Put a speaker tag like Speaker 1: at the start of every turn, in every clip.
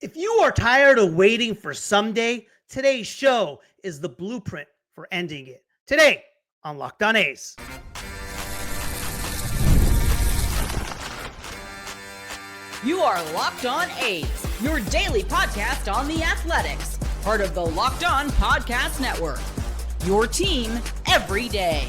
Speaker 1: If you are tired of waiting for someday, today's show is the blueprint for ending it. Today on Locked On A's.
Speaker 2: You are Locked On A's, your daily podcast on the Athletics, part of the Locked On Podcast Network. Your team every day.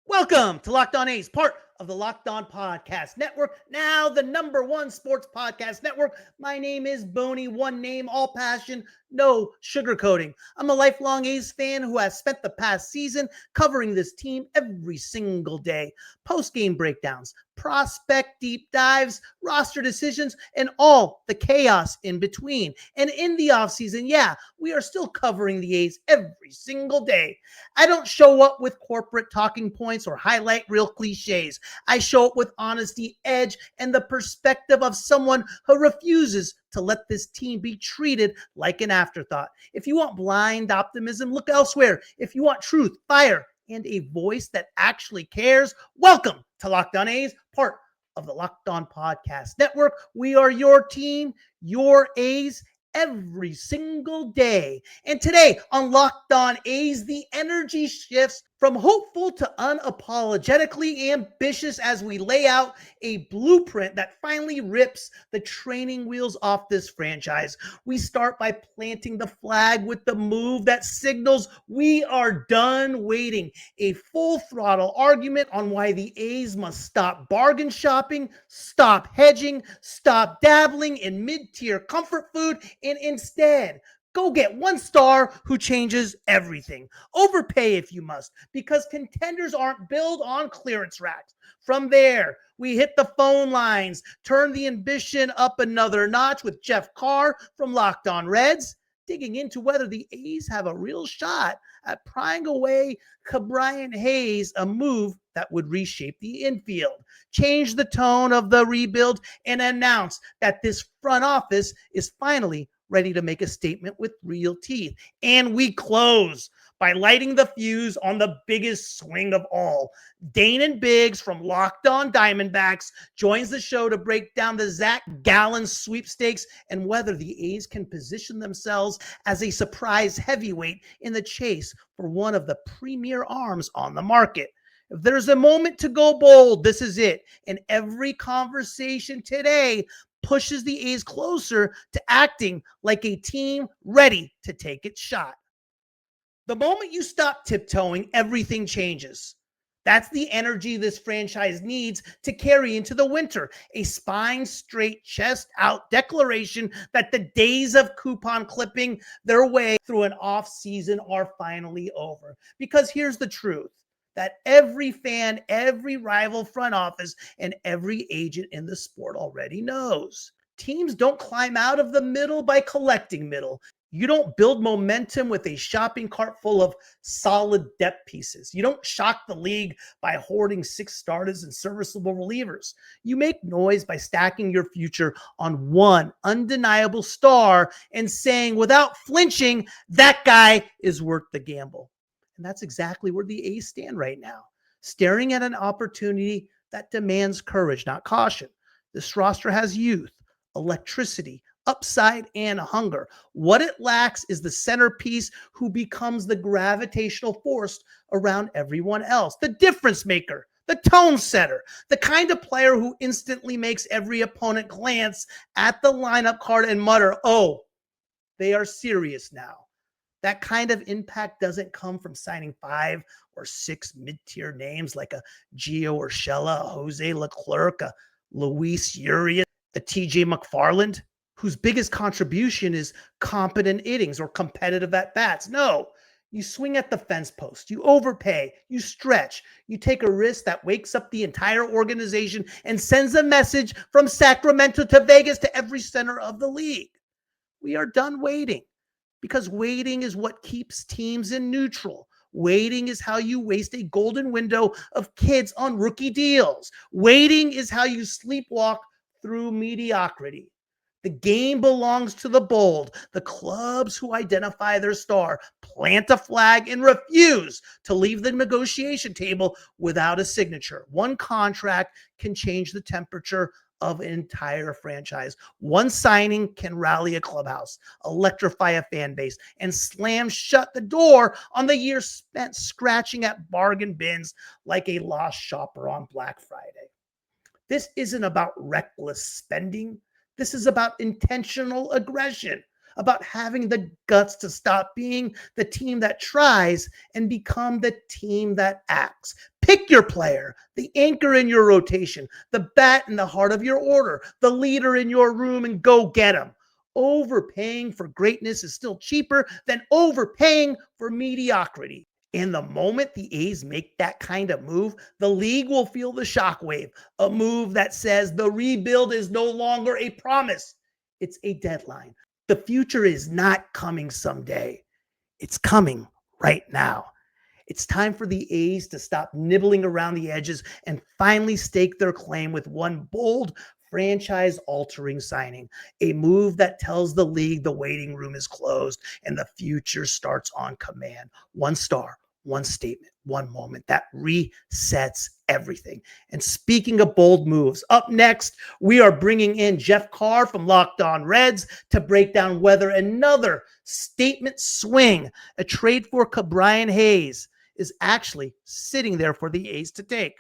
Speaker 1: Welcome to Locked On A's, part of the Locked On Podcast Network, now the #1 sports podcast network. My name is Booney, one name, all passion, no sugarcoating. I'm a lifelong A's fan who has spent the past season covering this team every single day. Post-game breakdowns, prospect deep dives, roster decisions, and all the chaos in between. And in the offseason, we are still covering the A's every single day. I don't show up with corporate talking points or highlight real cliches. I show up with honesty, edge, and the perspective of someone who refuses to let this team be treated like an afterthought. If you want blind optimism, look elsewhere. If you want truth, fire, and a voice that actually cares, welcome to Locked On A's, part of the Locked On Podcast Network. We are your team, your A's, every single day. And today on Locked On A's, the energy shifts from hopeful to unapologetically ambitious as we lay out a blueprint that finally rips the training wheels off this franchise. We start by planting the flag with the move that signals we are done waiting. A full throttle argument on why the A's must stop bargain shopping, stop hedging, stop dabbling in mid-tier comfort food, and instead go get one star who changes everything. Overpay if you must, because contenders aren't built on clearance racks. From there, we hit the phone lines, turn the ambition up another notch with Jeff Carr from Locked On Reds, digging into whether the A's have a real shot at prying away Brian Hayes, a move that would reshape the infield, change the tone of the rebuild, and announce that this front office is finally ready to make a statement with real teeth. And we close by lighting the fuse on the biggest swing of all. Daynen Biggs from Locked On Diamondbacks joins the show to break down the Zac Gallen sweepstakes and whether the A's can position themselves as a surprise heavyweight in the chase for one of the premier arms on the market. If there's a moment to go bold, this is it. And every conversation today pushes the A's closer to acting like a team ready to take its shot. The moment you stop tiptoeing, everything changes. That's the energy this franchise needs to carry into the winter. A spine straight, chest out declaration that the days of coupon clipping their way through an offseason are finally over. Because here's the truth, that every fan, every rival front office, and every agent in the sport already knows. Teams don't climb out of the middle by collecting middle. You don't build momentum with a shopping cart full of solid depth pieces. You don't shock the league by hoarding 6 starters and serviceable relievers. You make noise by stacking your future on one undeniable star and saying without flinching, that guy is worth the gamble. And that's exactly where the A's stand right now, staring at an opportunity that demands courage, not caution. This roster has youth, electricity, upside, and hunger. What it lacks is the centerpiece who becomes the gravitational force around everyone else, the difference maker, the tone setter, the kind of player who instantly makes every opponent glance at the lineup card and mutter, "Oh, they are serious now." That kind of impact doesn't come from signing 5 or 6 mid-tier names like a Gio Urshela, a Jose Leclerc, a Luis Urias, a TJ McFarland, whose biggest contribution is competent innings or competitive at-bats. No, you swing at the fence post, you overpay, you stretch, you take a risk that wakes up the entire organization and sends a message from Sacramento to Vegas to every center of the league. We are done waiting. Because waiting is what keeps teams in neutral. Waiting is how you waste a golden window of kids on rookie deals. Waiting is how you sleepwalk through mediocrity. The game belongs to the bold, the clubs who identify their star, plant a flag, and refuse to leave the negotiation table without a signature. One contract can change the temperature of an entire franchise. One signing can rally a clubhouse, electrify a fan base, and slam shut the door on the year spent scratching at bargain bins like a lost shopper on Black Friday. This isn't about reckless spending. This is about intentional aggression, about having the guts to stop being the team that tries and become the team that acts. Pick your player, the anchor in your rotation, the bat in the heart of your order, the leader in your room, and go get him. Overpaying for greatness is still cheaper than overpaying for mediocrity. And the moment the A's make that kind of move, the league will feel the shockwave, a move that says the rebuild is no longer a promise, it's a deadline. The future is not coming someday. It's coming right now. It's time for the A's to stop nibbling around the edges and finally stake their claim with one bold, franchise-altering signing, a move that tells the league the waiting room is closed and the future starts on command. One star, one statement, one moment that resets everything. And speaking of bold moves, up next, we are bringing in Jeff Carr from Locked On Reds to break down whether another statement swing, a trade for Ke'Bryan Hayes, is actually sitting there for the A's to take.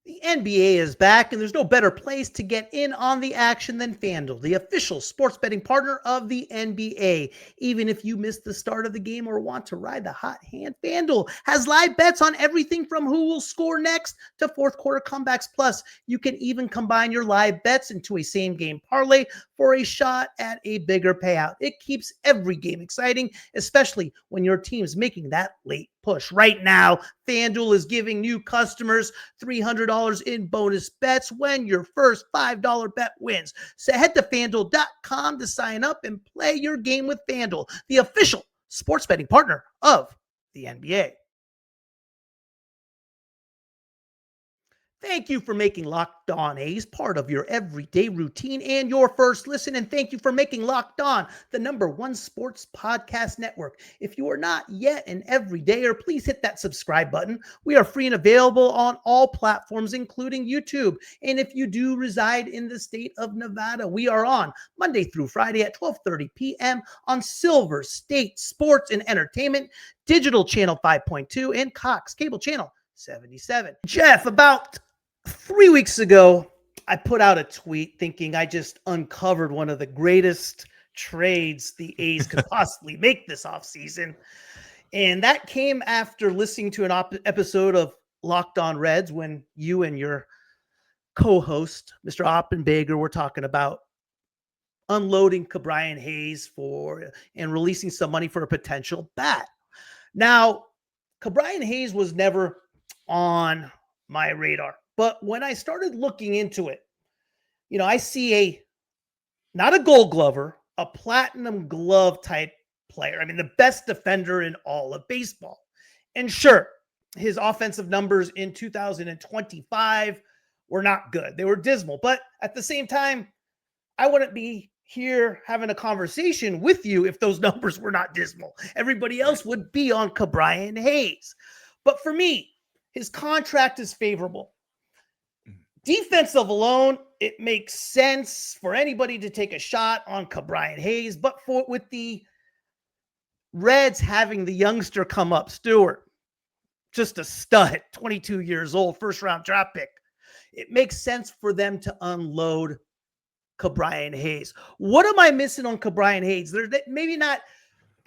Speaker 1: The NBA is back, and there's no better place to get in on the action than FanDuel, the official sports betting partner of the NBA. Even if you missed the start of the game or want to ride the hot hand, FanDuel has live bets on everything from who will score next to fourth quarter comebacks. Plus, you can even combine your live bets into a same-game parlay for a shot at a bigger payout. It keeps every game exciting, especially when your team's making that late push. Right now, FanDuel is giving new customers $300 in bonus bets when your first $5 bet wins. So head to FanDuel.com to sign up and play your game with FanDuel, the official sports betting partner of the NBA. Thank you for making Locked On A's part of your everyday routine and your first listen. And thank you for making Locked On the #1 sports podcast network. If you are not yet an everydayer, please hit that subscribe button. We are free and available on all platforms, including YouTube. And if you do reside in the state of Nevada, we are on Monday through Friday at 12:30 p.m. on Silver State Sports and Entertainment, Digital Channel 5.2, and Cox Cable Channel 77. Jeff, about 3 weeks ago, I put out a tweet thinking I just uncovered one of the greatest trades the A's could possibly make this offseason. And that came after listening to an episode of Locked On Reds when you and your co-host, Mr. Oppenbaker, were talking about unloading Ke'Bryan Hayes and releasing some money for a potential bat. Now, Ke'Bryan Hayes was never on my radar. But when I started looking into it, I see not a gold glover, a platinum glove type player. I mean, the best defender in all of baseball. And sure, his offensive numbers in 2025 were not good. They were dismal. But at the same time, I wouldn't be here having a conversation with you if those numbers were not dismal. Everybody else would be on Ke'Bryan Hayes. But for me, his contract is favorable. Defensive alone, it makes sense for anybody to take a shot on Ke'Bryan Hayes, but with the Reds having the youngster come up, Stewart, just a stud, 22 years old, first-round draft pick, it makes sense for them to unload Ke'Bryan Hayes. What am I missing on Ke'Bryan Hayes? There's maybe not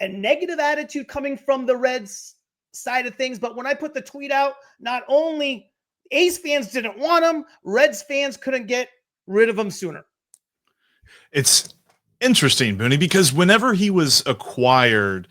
Speaker 1: a negative attitude coming from the Reds side of things, but when I put the tweet out, not only A's fans didn't want him, Reds fans couldn't get rid of him sooner.
Speaker 3: It's interesting, Booney, because whenever he was acquired,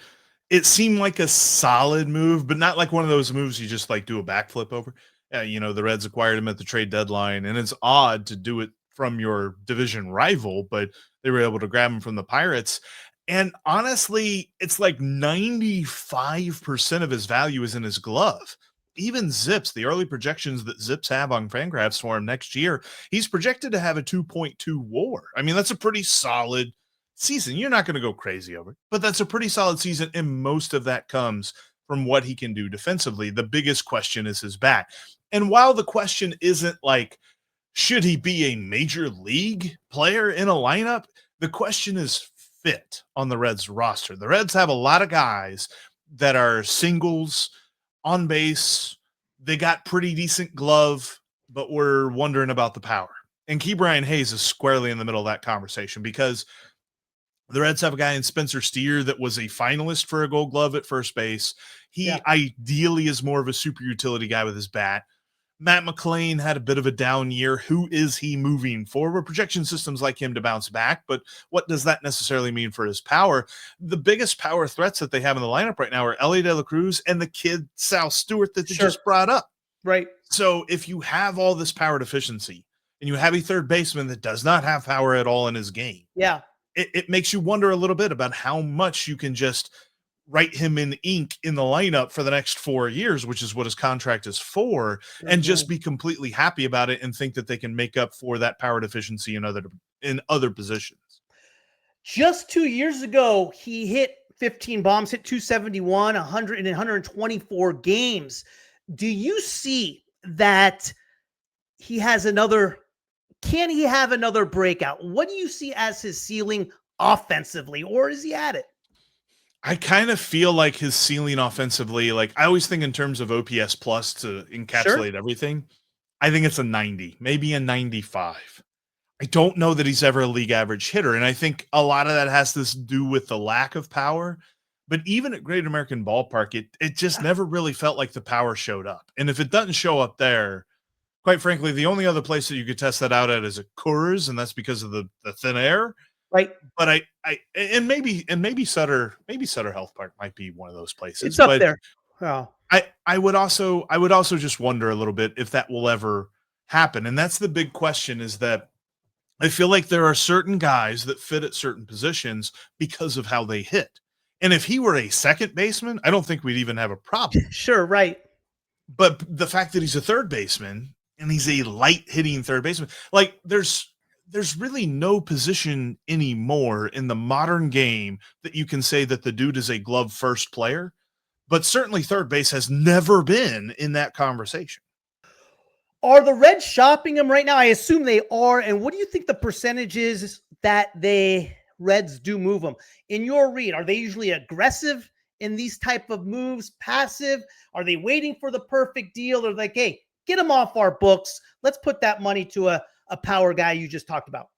Speaker 3: it seemed like a solid move, but not like one of those moves you just like do a backflip over. The Reds acquired him at the trade deadline, and it's odd to do it from your division rival, but they were able to grab him from the Pirates. And honestly, it's like 95% of his value is in his glove. even Zips, the early projections that Zips have on Fangraphs for him next year, he's projected to have a 2.2 WAR. I mean, that's a pretty solid season. You're not going to go crazy over it, but that's a pretty solid season, and most of that comes from what he can do defensively. The biggest question is his bat. And while the question isn't like, should he be a major league player in a lineup? The question is fit on the Reds roster. The Reds have a lot of guys that are singles, on base. They got pretty decent glove, but we're wondering about the power. And Ke'Bryan Hayes is squarely in the middle of that conversation because the Reds have a guy in Spencer Steer that was a finalist for a Gold Glove at first base. He ideally is more of a super utility guy with his bat. Matt McLain had a bit of a down year. Who is he moving forward? Projection systems like him to bounce back, but what does that necessarily mean for his power? The biggest power threats that they have in the lineup right now are Ellie De La Cruz and the kid Sal Stewart that they just brought up.
Speaker 1: Right.
Speaker 3: So if you have all this power deficiency and you have a third baseman that does not have power at all in his game, it makes you wonder a little bit about how much you can just write him in ink in the lineup for the next 4 years, which is what his contract is for, and just be completely happy about it and think that they can make up for that power deficiency in other positions.
Speaker 1: Just 2 years ago, he hit 15 bombs, hit 271, 100 and 124 games. Do you see that he has can he have another breakout? What do you see as his ceiling offensively, or is he at it?
Speaker 3: I kind of feel like his ceiling offensively, like I always think in terms of OPS plus to encapsulate everything. I think it's a 90, maybe a 95. I don't know that he's ever a league average hitter. And I think a lot of that has to do with the lack of power. But even at Great American Ballpark, it just never really felt like the power showed up. And if it doesn't show up there, quite frankly, the only other place that you could test that out at is at Coors, and that's because of the thin air.
Speaker 1: Right.
Speaker 3: But maybe Sutter Health Park might be one of those places.
Speaker 1: It's up there. Oh.
Speaker 3: I would also just wonder a little bit if that will ever happen. And that's the big question, is that I feel like there are certain guys that fit at certain positions because of how they hit. And if he were a second baseman, I don't think we'd even have a problem.
Speaker 1: Sure, right.
Speaker 3: But the fact that he's a third baseman and he's a light hitting third baseman, like there's really no position anymore in the modern game that you can say that the dude is a glove first player, but certainly third base has never been in that conversation.
Speaker 1: Are the Reds shopping him right now? I assume they are. And what do you think the percentage is that the Reds do move him? In your read, are they usually aggressive in these type of moves, passive? Are they waiting for the perfect deal? Or like, hey, get him off our books. Let's put that money to a power guy you just talked about?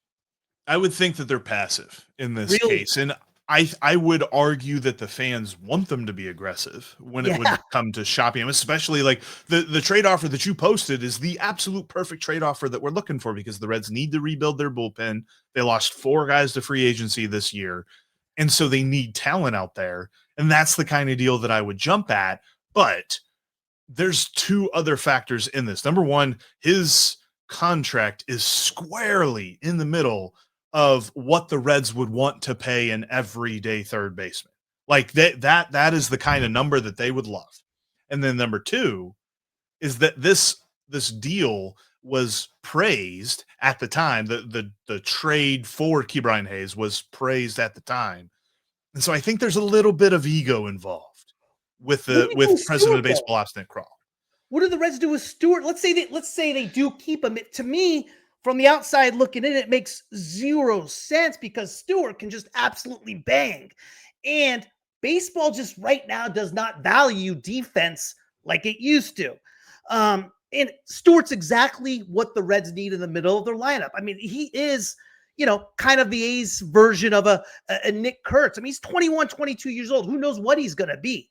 Speaker 3: I would think that they're passive in this case. And I would argue that the fans want them to be aggressive when it would come to shopping him, especially like the trade offer that you posted is the absolute perfect trade offer that we're looking for, because the Reds need to rebuild their bullpen. They lost 4 guys to free agency this year. And so they need talent out there. And that's the kind of deal that I would jump at. But there's 2 other factors in this. Number one, his contract is squarely in the middle of what the Reds would want to pay an everyday third baseman. Like that is the kind of number that they would love. And then number 2 is that this deal was praised at the time. The trade for Ke'Bryan Hayes was praised at the time. And so I think there's a little bit of ego involved with President of Baseball Ops Nick Krall.
Speaker 1: What do the Reds do with Stewart? Let's say they do keep him. To me, from the outside looking in, it makes 0 sense because Stewart can just absolutely bang. And baseball just right now does not value defense like it used to. And Stewart's exactly what the Reds need in the middle of their lineup. I mean, he is, kind of the A's version of a Nick Kurtz. I mean, he's 21, 22 years old. Who knows what he's going to be?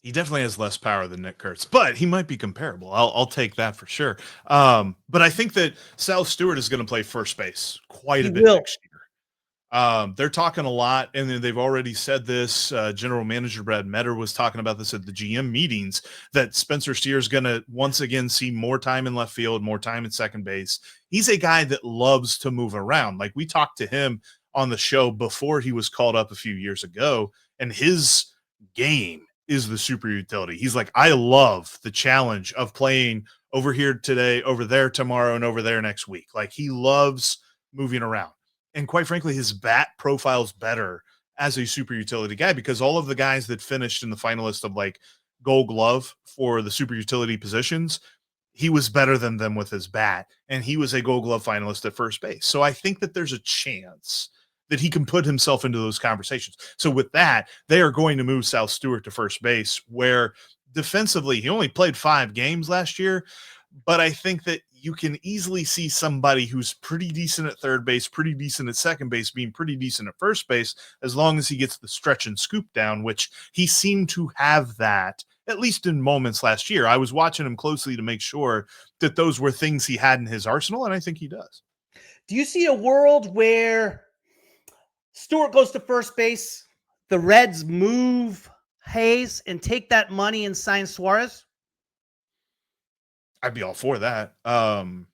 Speaker 3: He definitely has less power than Nick Kurtz, but he might be comparable. I'll take that for sure. But I think that Sal Stewart is going to play first base quite a bit next year. They're talking a lot, and they've already said this. General Manager Brad Metter was talking about this at the GM meetings, that Spencer Steer is going to once again see more time in left field, more time at second base. He's a guy that loves to move around. Like we talked to him on the show before he was called up a few years ago, and his game is the super utility. He's like, I love the challenge of playing over here today, over there tomorrow, and over there next week. Like, he loves moving around. And quite frankly, his bat profile's better as a super utility guy, because all of the guys that finished in the finalist of like Gold Glove for the super utility positions, he was better than them with his bat, and he was a Gold Glove finalist at first base. So I think that there's a chance that he can put himself into those conversations. So with that, they are going to move Sal Stewart to first base, where defensively, he only played 5 games last year, but I think that you can easily see somebody who's pretty decent at third base, pretty decent at second base, being pretty decent at first base, as long as he gets the stretch and scoop down, which he seemed to have that, at least in moments last year. I was watching him closely to make sure that those were things he had in his arsenal, and I think he does.
Speaker 1: Do you see a world where Stewart goes to first base, the Reds move Hayes and take that money and sign Suarez?
Speaker 3: I'd be all for that. I
Speaker 1: mean,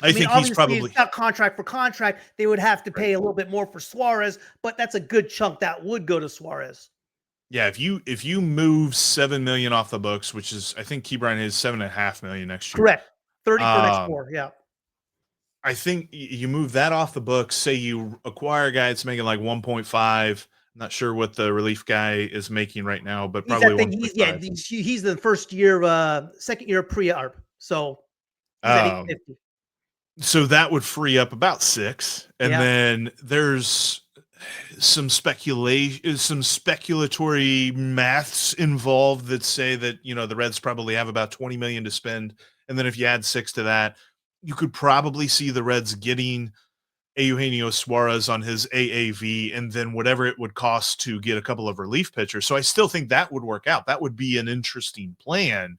Speaker 3: think he's probably
Speaker 1: it's not contract for contract. They would have to pay a little bit more for Suarez, but that's a good chunk that would go to Suarez.
Speaker 3: Yeah, if you move $7 million off the books, which is, I think Ke'Bryan is $7.5 million next year.
Speaker 1: Correct. 30 for next 4. Yeah.
Speaker 3: I think you move that off the books. Say you acquire a guy that's making like 1.5. I'm not sure what the relief guy is making right now, but probably 1.5.
Speaker 1: He's the second year pre-arb. So he's at 850.
Speaker 3: So that would free up about 6. And then there's some speculation, some speculatory maths involved that say that, the Reds probably have about 20 million to spend. And then if you add 6 to that, you could probably see the Reds getting Eugenio Suarez on his AAV, and then whatever it would cost to get a couple of relief pitchers. So I still think that would work out. That would be an interesting plan.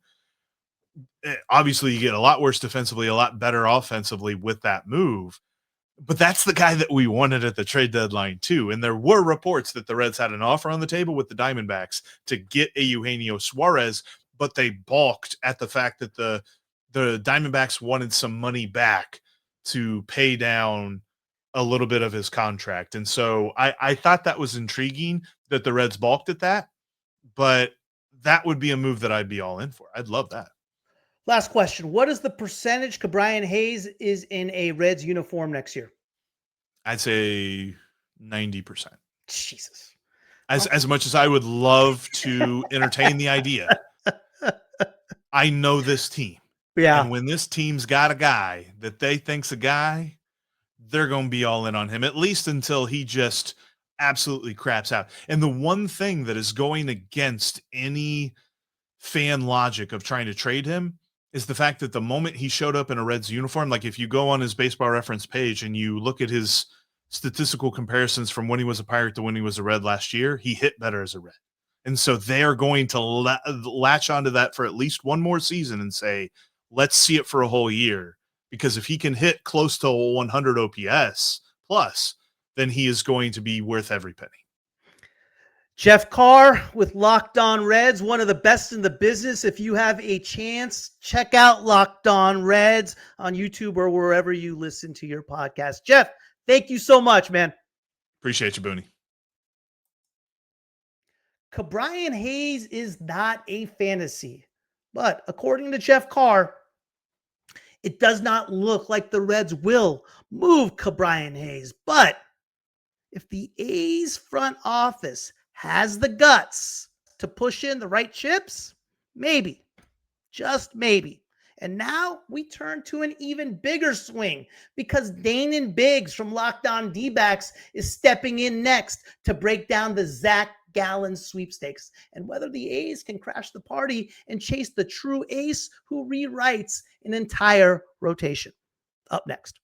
Speaker 3: Obviously, you get a lot worse defensively, a lot better offensively with that move. But that's the guy that we wanted at the trade deadline too. And there were reports that the Reds had an offer on the table with the Diamondbacks to get a Eugenio Suarez, but they balked at the fact that the Diamondbacks wanted some money back to pay down a little bit of his contract. And so I thought that was intriguing that the Reds balked at that, but that would be a move that I'd be all in for. I'd love that.
Speaker 1: Last question. What is the percentage Ke'Bryan Hayes is in a Reds uniform next year?
Speaker 3: I'd say 90%.
Speaker 1: Jesus.
Speaker 3: As much as I would love to entertain the idea, I know this team.
Speaker 1: Yeah.
Speaker 3: And when this team's got a guy that they think's a guy, they're going to be all in on him, at least until he just absolutely craps out. And the one thing that is going against any fan logic of trying to trade him is the fact that the moment he showed up in a Reds uniform, like if you go on his Baseball Reference page and you look at his statistical comparisons from when he was a Pirate to when he was a Red last year, he hit better as a Red. And so they are going to latch onto that for at least one more season and say, let's see it for a whole year, because if he can hit close to 100 OPS plus, then he is going to be worth every penny.
Speaker 1: Jeff Carr with Locked On Reds, one of the best in the business. If you have a chance, check out Locked On Reds on YouTube or wherever you listen to your podcast. Jeff, thank you so much, man.
Speaker 3: Appreciate you, Booney.
Speaker 1: Ke'Bryan Hayes is not a fantasy, but according to Jeff Carr, it does not look like the Reds will move Ke'Bryan Hayes. But if the A's front office has the guts to push in the right chips, maybe, just maybe. And now we turn to an even bigger swing because Daynen Biggs from Locked On D-backs is stepping in next to break down the Zac Gallen sweepstakes and whether the A's can crash the party and chase the true ace who rewrites an entire rotation. Up next.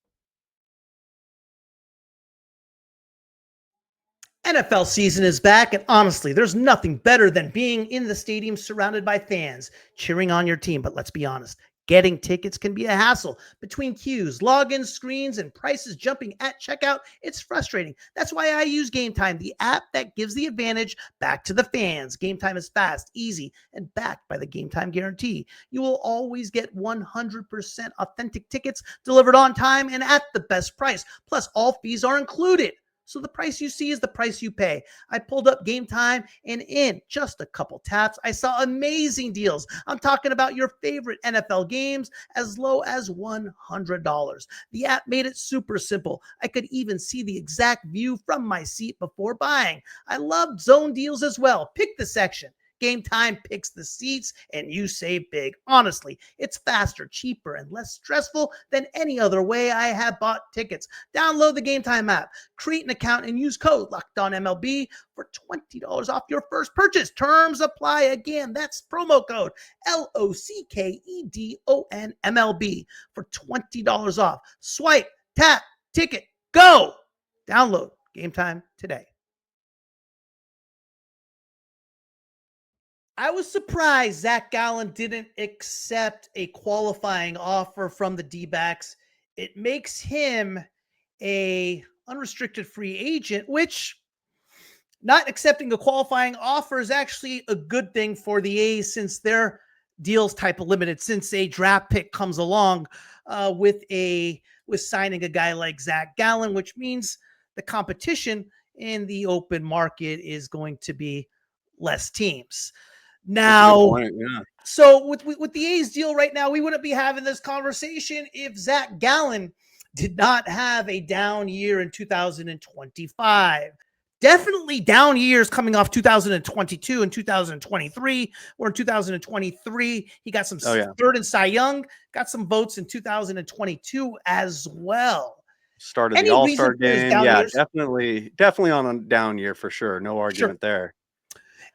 Speaker 1: NFL season is back, and honestly, there's nothing better than being in the stadium surrounded by fans cheering on your team. But let's be honest, getting tickets can be a hassle. Between queues, login screens, and prices jumping at checkout, it's frustrating. That's why I use Game Time, the app that gives the advantage back to the fans. Game Time is fast, easy, and backed by the Game Time guarantee. You will always get 100% authentic tickets delivered on time and at the best price. Plus, all fees are included. So the price you see is the price you pay. I pulled up Game Time, and in just a couple taps, I saw amazing deals. I'm talking about your favorite NFL games as low as $100. The app made it super simple. I could even see the exact view from my seat before buying. I loved zone deals as well. Pick the section. Game Time picks the seats and you save big. Honestly, it's faster, cheaper, and less stressful than any other way I have bought tickets. Download the Game Time app, create an account, and use code LOCKEDONMLB for $20 off your first purchase. Terms apply. Again, that's promo code LOCKEDONMLB for $20 off. Swipe, tap, ticket, go. Download Game Time today. I was surprised Zac Gallen didn't accept a qualifying offer from the D-backs. It makes him a unrestricted free agent, which not accepting a qualifying offer is actually a good thing for the A's since their deal's type of limited, since a draft pick comes along with signing a guy like Zac Gallen, which means the competition in the open market is going to be less teams. Now, so with the A's deal right now, we wouldn't be having this conversation if Zac Gallen did not have a down year in 2025. Definitely down years coming off 2022 and 2023, or in 2023, he got some third in Cy Young, got some votes in 2022 as well.
Speaker 4: Started the All-Star game. Yeah, years? definitely on a down year for sure. No argument there.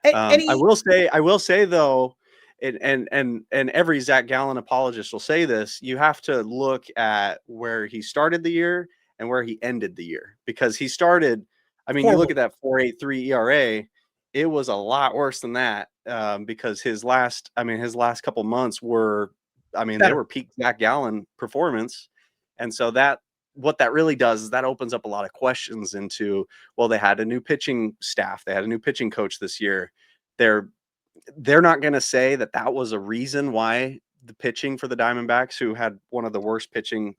Speaker 4: I will say though, and every Zac Gallen apologist will say this, you have to look at where he started the year and where he ended the year, because he started, you look at that 4.83 ERA, it was a lot worse than that, because his last couple months were, they were peak Zac Gallen performance. And so what that really does is that opens up a lot of questions into, well, they had a new pitching staff. They had a new pitching coach this year. They're not going to say that was a reason why the pitching for the Diamondbacks, who had one of the worst pitching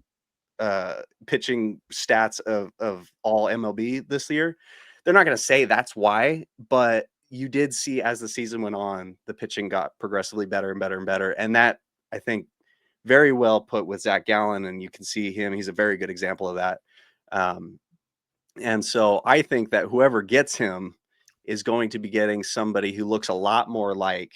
Speaker 4: stats of all MLB this year, they're not going to say that's why, but you did see as the season went on, the pitching got progressively better and better and better. And that, I think, very well put with Zac Gallen, and you can see him. He's a very good example of that. And so I think that whoever gets him is going to be getting somebody who looks a lot more like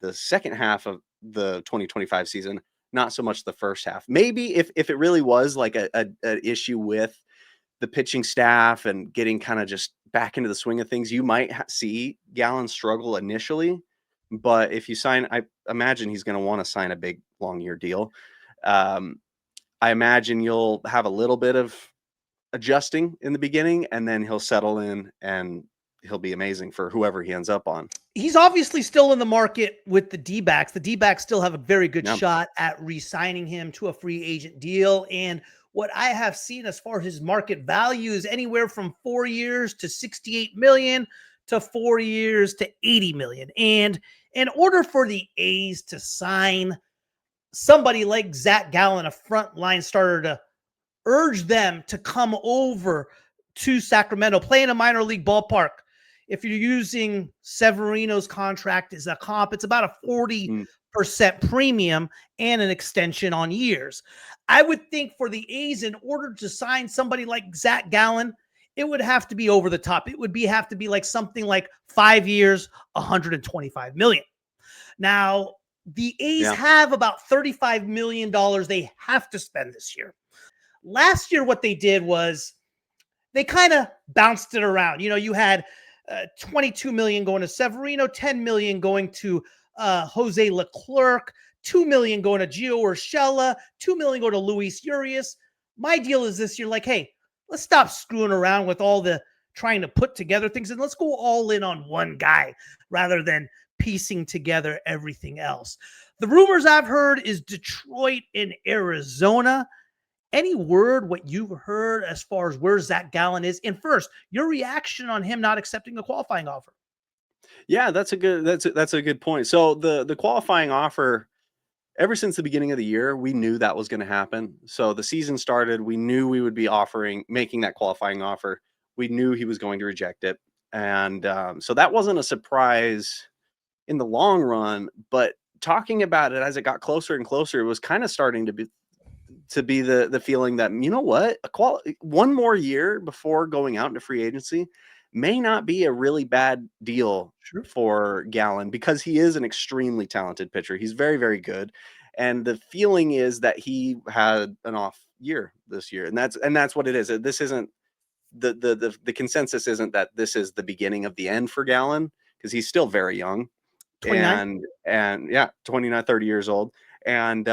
Speaker 4: the second half of the 2025 season, not so much the first half. Maybe if it really was like an issue with the pitching staff and getting kind of just back into the swing of things, you might see Gallen struggle initially. But if you sign, I imagine he's going to want to sign a big long year deal. I imagine you'll have a little bit of adjusting in the beginning, and then he'll settle in and he'll be amazing for whoever he ends up on.
Speaker 1: He's obviously still in the market with the D-backs. The D-backs still have a very good shot at re-signing him to a free agent deal. And what I have seen as far as his market value is anywhere from 4 years to $68 million to 4 years to $80 million. And in order for the A's to sign somebody like Zac Gallen, a frontline starter, to urge them to come over to Sacramento, play in a minor league ballpark, if you're using Severino's contract as a comp, it's about a 40% premium and an extension on years. I would think for the A's, in order to sign somebody like Zac Gallen, it would have to be over the top. It would have to be like something like 5 years, $125 million. Now, the A's have about $35 million they have to spend this year. Last year, what they did was they kind of bounced it around. You had $22 million going to Severino, $10 million going to Jose Leclerc, $2 million going to Gio Urshela, $2 million going to Luis Urias. My deal is this year, like, hey, let's stop screwing around with all the trying to put together things, and let's go all in on one guy rather than piecing together everything else. The rumors I've heard is Detroit and Arizona. Any word what you've heard as far as where Zac Gallen is? And first, your reaction on him not accepting a qualifying offer.
Speaker 4: Yeah, that's a good point. So the qualifying offer, ever since the beginning of the year, we knew that was going to happen. So the season started, we knew we would be making that qualifying offer. We knew he was going to reject it. And so that wasn't a surprise in the long run, but talking about it as it got closer and closer, it was kind of starting to be the feeling that, you know what, one more year before going out into free agency may not be a really bad deal for Gallen, because he is an extremely talented pitcher. He's very, very good. And the feeling is that he had an off year this year. And that's what it is. This isn't the consensus isn't that this is the beginning of the end for Gallen, because he's still very young.
Speaker 1: 29?
Speaker 4: And yeah, 29, 30 years old. And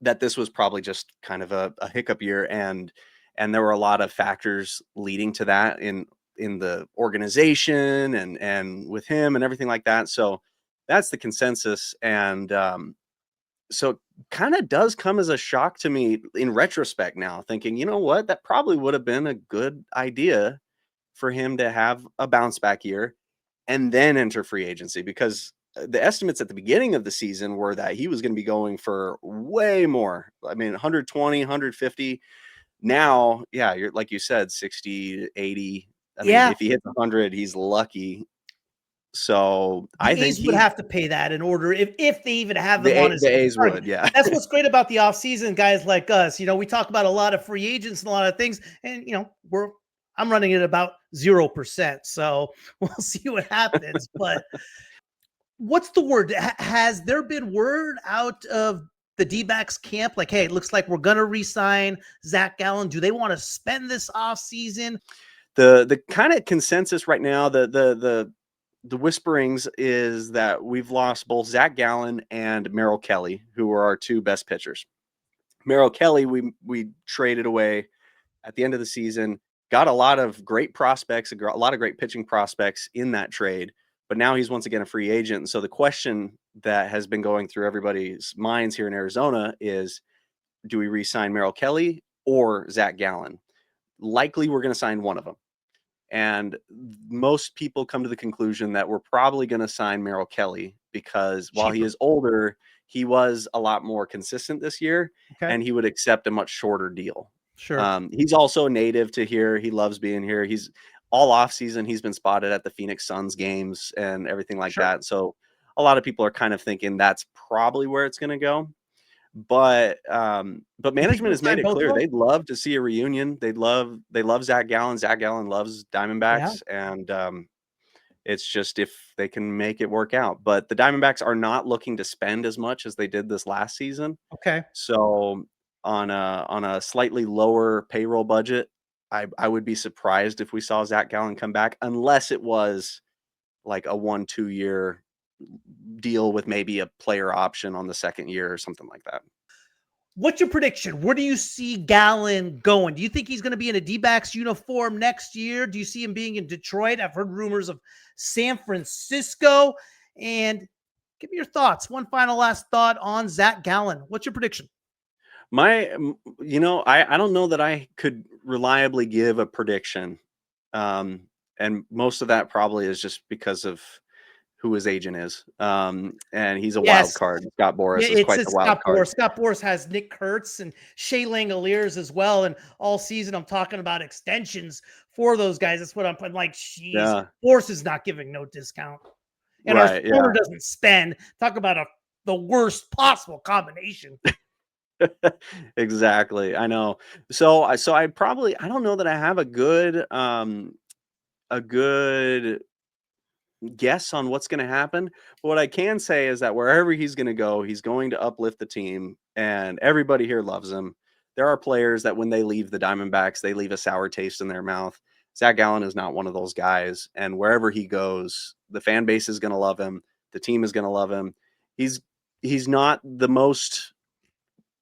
Speaker 4: that this was probably just kind of a hiccup year. And there were a lot of factors leading to that in the organization and with him and everything like that. So that's the consensus. And so it kind of does come as a shock to me in retrospect now, thinking, you know what, that probably would have been a good idea for him to have a bounce back year and then enter free agency, because the estimates at the beginning of the season were that he was going to be going for way more. I mean, 120, 150. Now, yeah, you're like you said, 60, 80. I mean, if he hits 100, he's lucky. So I think
Speaker 1: he would have to pay that in order, if they even have them on his
Speaker 4: the A's would, yeah.
Speaker 1: That's what's great about the offseason, guys like us. We talk about a lot of free agents and a lot of things, and I'm running it about 0%. So we'll see what happens. But what's the word? Has there been word out of the D-backs camp like, hey, it looks like we're going to re-sign Zac Gallen? Do they want to spend this offseason?
Speaker 4: The kind of consensus right now, the whisperings is that we've lost both Zac Gallen and Merrill Kelly, who are our two best pitchers. Merrill Kelly, we traded away at the end of the season, got a lot of great prospects, a lot of great pitching prospects in that trade, but now he's once again a free agent. And so the question that has been going through everybody's minds here in Arizona is, do we re-sign Merrill Kelly or Zac Gallen? Likely we're going to sign one of them. And most people come to the conclusion that we're probably going to sign Merrill Kelly, because while he is older, he was a lot more consistent this year, and he would accept a much shorter deal.
Speaker 1: Sure.
Speaker 4: He's also native to here. He loves being here. He's all off season. He's been spotted at the Phoenix Suns games and everything like that. So a lot of people are kind of thinking that's probably where it's going to go. But management has made it clear they'd love to see a reunion. They love Zac Gallen. Zac Gallen loves Diamondbacks, and it's just if they can make it work out. But the Diamondbacks are not looking to spend as much as they did this last season.
Speaker 1: Okay.
Speaker 4: So on a slightly lower payroll budget, I would be surprised if we saw Zac Gallen come back, unless it was like a 1-2 year deal with maybe a player option on the second year or something like that.
Speaker 1: What's your prediction? Where do you see Gallen going? Do you think he's going to be in a D-backs uniform next year? Do you see him being in Detroit? I've heard rumors of San Francisco. And give me your thoughts. One final last thought on Zac Gallen. What's your prediction?
Speaker 4: I don't know that I could reliably give a prediction. And most of that probably is just because of who his agent is. And he's a wild card. Scott Boras is quite the wild card.
Speaker 1: Scott Boras has Nick Kurtz and Shea Langoliers as well. And all season I'm talking about extensions for those guys. That's what I'm putting. Like, Boras is not giving no discount. And our owner doesn't spend. Talk about the worst possible combination.
Speaker 4: Exactly. I know. So I don't know that I have a good guess on what's going to happen. But what I can say is that wherever he's going to go, he's going to uplift the team, and everybody here loves him. There are players that when they leave the Diamondbacks, they leave a sour taste in their mouth. Zac Gallen is not one of those guys. And wherever he goes, the fan base is going to love him. The team is going to love him. He's not the most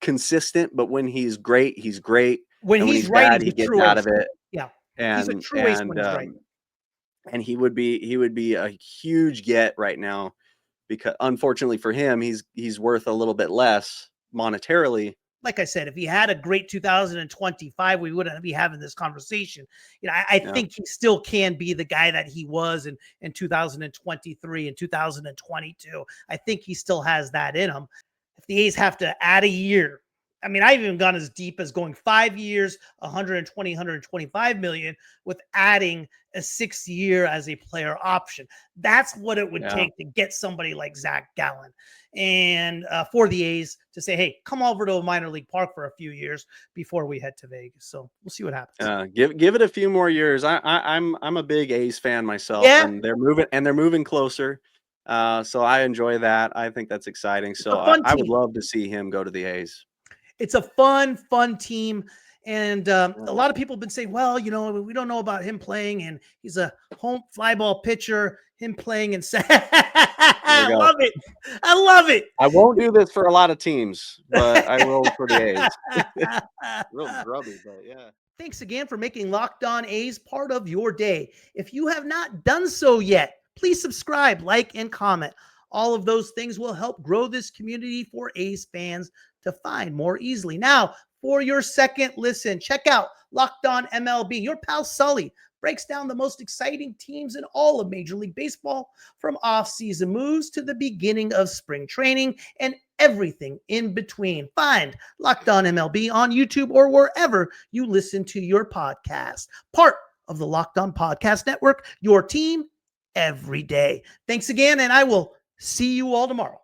Speaker 4: consistent, but when he's great, he's great.
Speaker 1: When he's right,
Speaker 4: bad, he gets out of it.
Speaker 1: Yeah.
Speaker 4: And
Speaker 1: he's a true ace when he's right.
Speaker 4: And he would be a huge get right now, because unfortunately for him, he's worth a little bit less monetarily.
Speaker 1: Like I said, if he had a great 2025, we wouldn't be having this conversation. I think he still can be the guy that he was in 2023 and 2022. I think he still has that in him. If the A's have to add a year I mean, I've even gone as deep as going 5 years, 120, 125 million with adding a 6th year as a player option. That's what it would take to get somebody like Zac Gallen and for the A's to say, hey, come over to a minor league park for a few years before we head to Vegas. So we'll see what happens.
Speaker 4: Give it a few more years. I'm a big A's fan myself, and they're moving closer. So I enjoy that. I think that's exciting. So I would love to see him go to the A's.
Speaker 1: It's a fun team. And a lot of people have been saying, well, you know, we don't know about him playing, and he's a home fly ball pitcher, him playing and I love it. I love it.
Speaker 4: I won't do this for a lot of teams, but I will for the A's. Real grubby, but yeah.
Speaker 1: Thanks again for making Locked On A's part of your day. If you have not done so yet, please subscribe, like, and comment. All of those things will help grow this community for A's fans to find more easily. Now, for your second listen, check out Locked On MLB. Your pal Sully breaks down the most exciting teams in all of Major League Baseball, from offseason moves to the beginning of spring training and everything in between. Find Locked On MLB on YouTube or wherever you listen to your podcast. Part of the Locked On Podcast Network, your team every day. Thanks again, and I will see you all tomorrow.